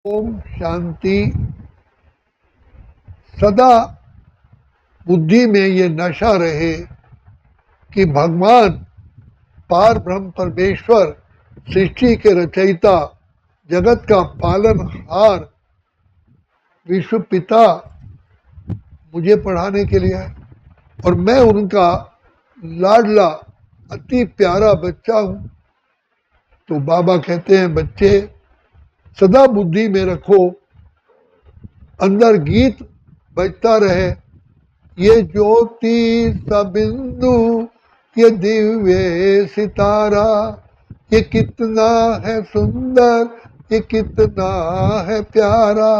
ओम शांति। सदा बुद्धि में ये नशा रहे कि भगवान पार ब्रह्म परमेश्वर सृष्टि के रचयिता जगत का पालनहार विश्व पिता मुझे पढ़ाने के लिए आए और मैं उनका लाडला अति प्यारा बच्चा हूं। तो बाबा कहते हैं बच्चे सदा बुद्धि में रखो, अंदर गीत बजता रहे, ये ज्योति सा बिंदु, ये दिव्य सितारा, ये कितना है सुंदर, ये कितना है प्यारा,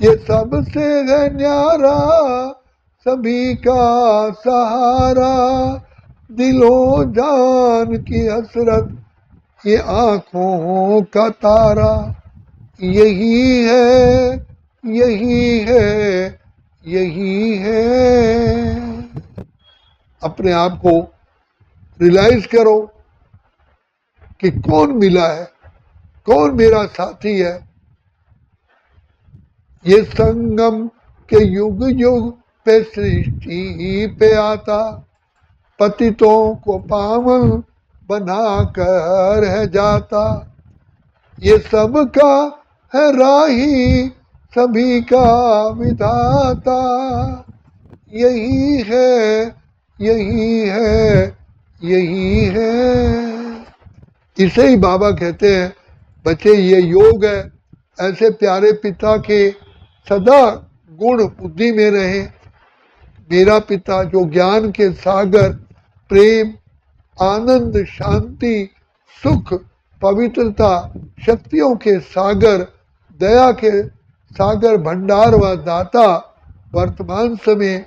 ये सबसे है न्यारा, सभी का सहारा, दिलो जान की हसरत, ये आंखों का तारा, यही है, यही है, यही है। अपने आप को रियलाइज करो कि कौन मिला है, कौन मेरा साथी है। ये संगम के युग युग पे सृष्टि पे आता, पतितों को पावन बना कर है जाता, ये सबका है राही, सभी का विधाता, यही है, यही है, यही है। इसे ही बाबा कहते हैं बच्चे ये योग है। ऐसे प्यारे पिता के सदा गुण बुद्धि में रहे। मेरा पिता जो ज्ञान के सागर, प्रेम, आनंद, शांति, सुख, पवित्रता, शक्तियों के सागर, दया के सागर, भंडार व दाता, वर्तमान समय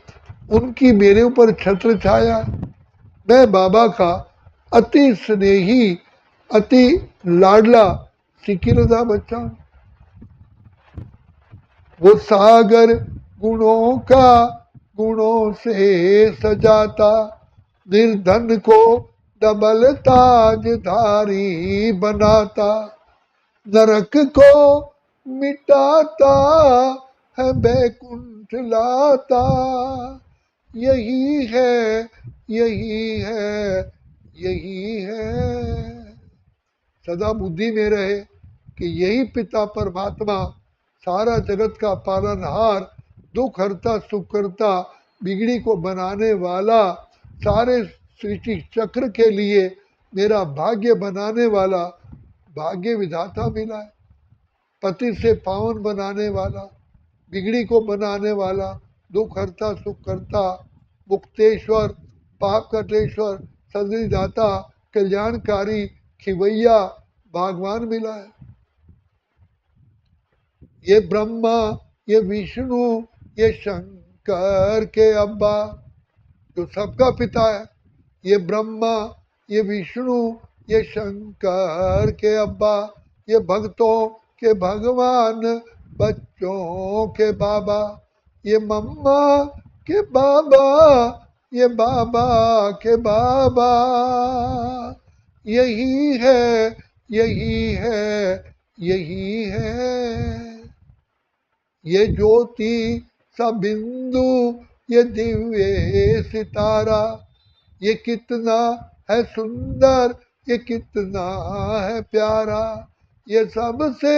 उनकी मेरे ऊपर छत्र छाया। मैं बाबा का अति स्नेही, अति लाडला सिकिरदा बच्चा हूं। वो सागर गुणों का गुणों से सजाता, निर्धन को डबल ताजधारी बनाता, नरक को मिटाता है बैकुंठ लाता, यही है, यही है, यही है। सदा बुद्धि में रहे कि यही पिता परमात्मा सारा जगत का पालनहार, दुख हरता, सुख करता, बिगड़ी को बनाने वाला, सारे सृष्टि चक्र के लिए मेरा भाग्य बनाने वाला भाग्य विधाता मिला है। पति से पावन बनाने वाला, बिगड़ी को बनाने वाला, दुख हरता, सुख करता, मुक्तेश्वर, पाप कटेश्वर, सदरिदाता, कल्याणकारी, खिवैया भगवान मिला है। ये ब्रह्मा, ये विष्णु, ये शंकर के अब्बा, जो सबका पिता है। ये ब्रह्मा, ये विष्णु, ये शंकर के अब्बा, ये भक्तों के भगवान, बच्चों के बाबा, ये मम्मा के बाबा, ये बाबा के बाबा, यही है, यही है, यही है। ये ज्योति सा बिंदु, ये दिव्य सितारा, ये कितना है सुंदर, ये कितना है प्यारा, ये सबसे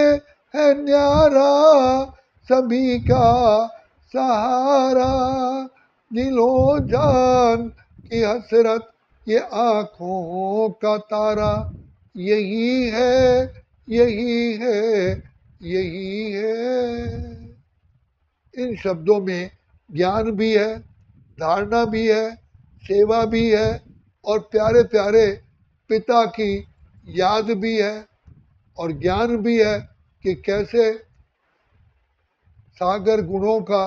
है न्यारा, सभी का सहारा, दिलो जान की हसरत, ये आंखों का तारा, यही है, यही है, यही है। इन शब्दों में ज्ञान भी है, धारणा भी है, सेवा भी है और प्यारे प्यारे पिता की याद भी है और ज्ञान भी है कि कैसे सागर गुणों का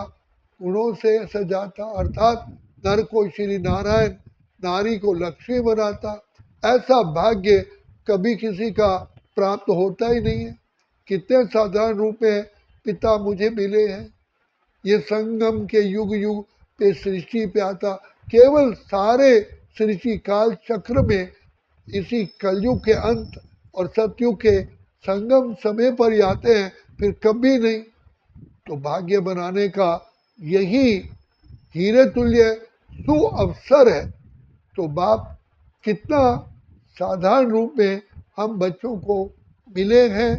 गुणों से सजाता, अर्थात नर को श्री नारायण, नारी को लक्ष्मी बनाता। ऐसा भाग्य कभी किसी का प्राप्त होता ही नहीं है। कितने साधारण रूप में पिता मुझे मिले हैं। ये संगम के युग युग पे सृष्टि पे आता, केवल सारे सृष्टि काल चक्र में इसी कलयुग के अंत और सतयुग के संगम समय पर ही आते हैं फिर कभी नहीं। तो भाग्य बनाने का यही हीरे तुल्य सुअवसर है। तो बाप कितना साधारण रूप में हम बच्चों को मिले हैं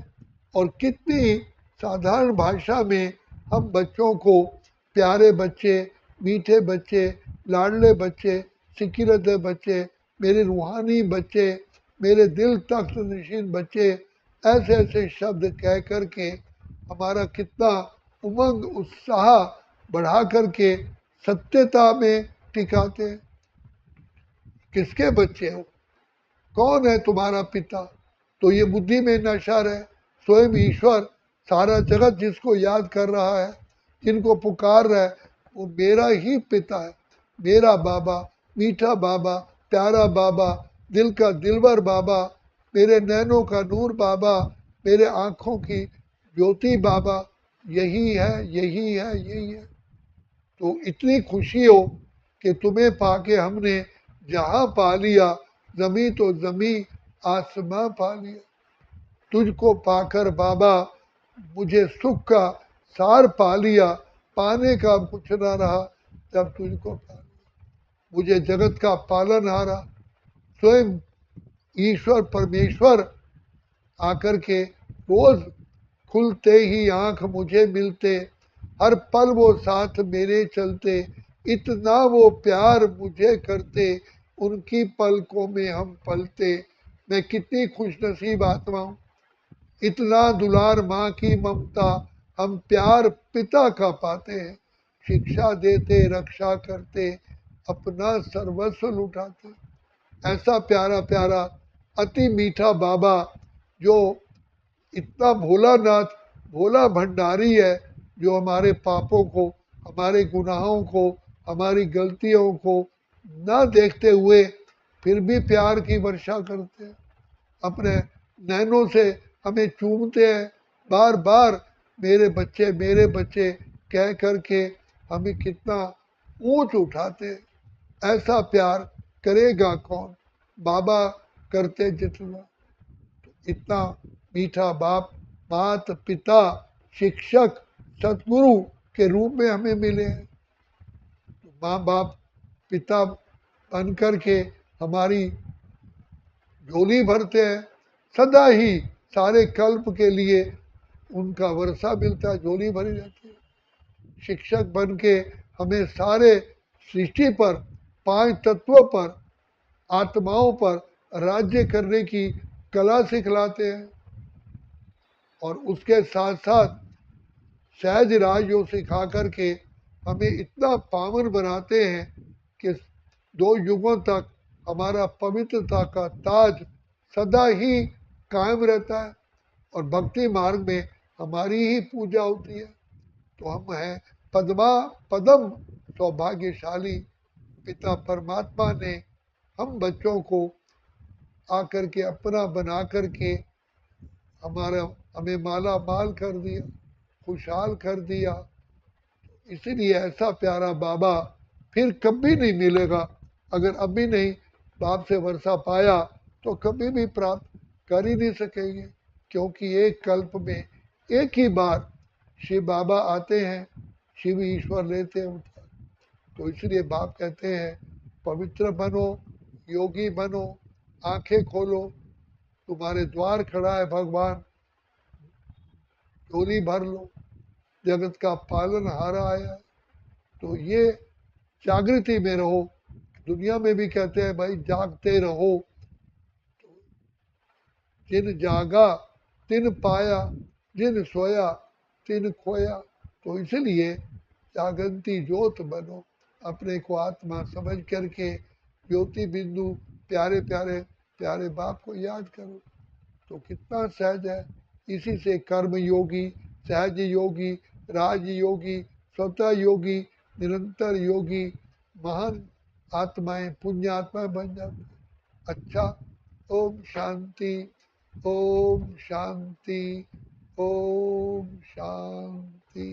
और कितनी साधारण भाषा में हम बच्चों को प्यारे बच्चे, मीठे बच्चे, लाडले बच्चे, सिकिरते बच्चे, मेरे रूहानी बच्चे, मेरे दिल तख्त नशीन बच्चे, ऐसे ऐसे शब्द कह कर के हमारा कितना उमंग उत्साह बढ़ा करके सत्यता में टिकाते हैं। किसके बच्चे हो, कौन है तुम्हारा पिता? तो ये बुद्धि में नशर है। स्वयं ईश्वर सारा जगत जिसको याद कर रहा है, जिनको पुकार रहा है, वो मेरा ही पिता है, मेरा बाबा, मीठा बाबा, प्यारा बाबा, दिल का दिलवर बाबा, मेरे नैनों का नूर बाबा, मेरे आँखों की ज्योति बाबा, यही है, यही है, यही है। तो इतनी खुशी हो कि तुम्हें पाके हमने जहाँ पा लिया, जमी तो जमी, आसमां पा लिया। तुझको पाकर बाबा मुझे सुख का सार पा लिया, पाने का कुछ ना रहा जब तुझको पा लिया। मुझे जगत का पालनहारा स्वयं ईश्वर परमेश्वर आकर के रोज खुलते ही आंख मुझे मिलते, हर पल वो साथ मेरे चलते, इतना वो प्यार मुझे करते, उनकी पलकों में हम पलते। मैं कितनी खुश नसीब आत्मा हूँ। इतना दुलार माँ की ममता हम प्यार पिता का पाते हैं। शिक्षा देते, रक्षा करते, अपना सर्वस्व लुटाते। ऐसा प्यारा प्यारा अति मीठा बाबा जो इतना भोलानाथ, भोला भंडारी है, जो हमारे पापों को, हमारे गुनाहों को, हमारी गलतियों को ना देखते हुए फिर भी प्यार की वर्षा करते हैं। अपने नैनों से हमें चूमते हैं, बार बार मेरे बच्चे कह करके हमें कितना ऊंच उठाते हैं। ऐसा प्यार करेगा कौन, बाबा करते जितना। इतना मीठा बाप, मात पिता, शिक्षक, सतगुरु के रूप में हमें मिले हैं। माँ बाप पिता बन कर के हमारी झोली भरते हैं, सदा ही सारे कल्प के लिए उनका वर्षा मिलता है, झोली भरी रहती है। शिक्षक बन के हमें सारे सृष्टि पर, पांच तत्वों पर, आत्माओं पर राज्य करने की कला सिखलाते हैं। और उसके साथ साथ सहज राज योग सिखा करके हमें इतना पावन बनाते हैं कि 2 युगों तक हमारा पवित्रता का ताज सदा ही कायम रहता है और भक्ति मार्ग में हमारी ही पूजा होती है। तो हम हैं पद्मा पदम सौभाग्यशाली। पिता परमात्मा ने हम बच्चों को आकर के अपना बना करके हमारा हमें माला माल कर दिया, खुशहाल कर दिया। इसीलिए ऐसा प्यारा बाबा फिर कभी नहीं मिलेगा। अगर अभी नहीं बाप से वर्षा पाया तो कभी भी प्राप्त कर ही नहीं सकेंगे, क्योंकि एक कल्प में एक ही बार शिव बाबा आते हैं, शिव ईश्वर लेते हैं उनका। तो इसलिए बाप कहते हैं पवित्र बनो, योगी बनो, आंखें खोलो, तुम्हारे द्वार खड़ा है भगवान, झोली भर लो, जगत का पालन हारा आया है। तो ये जागृति में रहो। दुनिया में भी कहते हैं भाई जागते रहो। जिन जागा तिन पाया, जिन सोया तिन खोया। तो इसलिए जागंती ज्योत बनो, अपने को आत्मा समझ करके ज्योति बिंदु प्यारे प्यारे प्यारे बाप को याद करो। तो कितना सहज है। इसी से कर्म योगी, सहज योगी, राज योगी, स्वतः योगी, निरंतर योगी, महान आत्माएं, पुण्य आत्माएं बन जाती। अच्छा, ओम शांति, ओम शांति, ओम शांति।